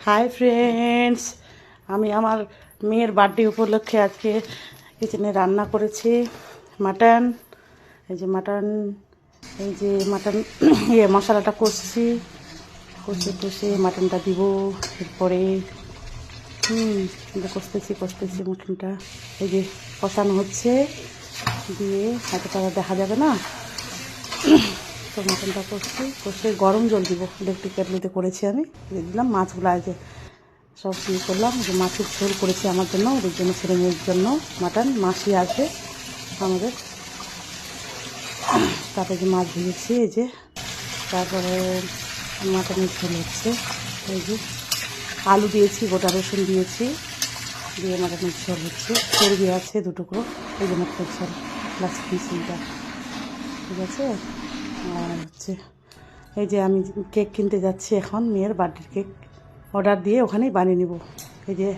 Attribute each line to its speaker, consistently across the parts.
Speaker 1: Hi friends, আমি আমার মেয়ের বার্থডে উপলক্ষে আজকে কিচেনে রান্না করেছি মাটন। এই যে মাটন, মশলাটা কষছি, কষে মাটনটা দিব। এরপরে কষতেছি মাটনটা। এই যে কষানো হচ্ছে, দিয়ে হয়তো তারা দেখা যাবে না। তো মাটনটা কষে গরম জল দিব। ইলেকট্রিক কেটলিতে করেছি, আমি দিয়ে দিলাম মাছগুলো। যে সব দিয়ে করলাম, যে মাছের ঝোল করেছি আমার জন্য, ওদের জন্য, ছেলে মেয়ের জন্য। মাটন মাসি আছে আমাদের, তারপরে যে মাছ ভেজেছি। এই যে তারপরে মাটনের ঝোল হচ্ছে। এই যে আলু দিয়েছি, গোটা রসুন দিয়েছি, দিয়ে মাটনের ঝোল হচ্ছে। চর্বি আছে 2 টুকরো, এই যে মাটনের ঝোল প্লাস ফিশিংটা, ঠিক আছে। আর হচ্ছে এই যে আমি কেক কিনতে যাচ্ছি এখন, মেয়ের বার্থডের কেক অর্ডার দিয়ে ওখানেই বানিয়ে নিব। এই যে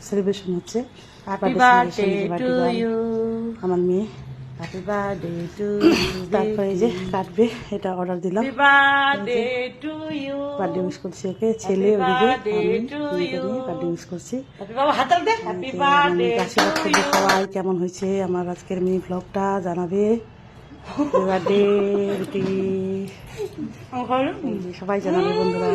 Speaker 1: সেলিব্রেশন হচ্ছে, আমার মেয়ে। Happy birthday to you. তারপরে এই যে কাটবে, এটা অর্ডার দিলাম। বার্থডে উইশ করছি ওকে, ছেলে ওদিকে, আমি বার্থডে উইশ করছি। আশীর্বাদ করবে সবাই। কেমন হয়েছে আমার আজকের মিনি ব্লগটা জানাবে। বার্থডে সবাই জানাবে বন্ধুরা।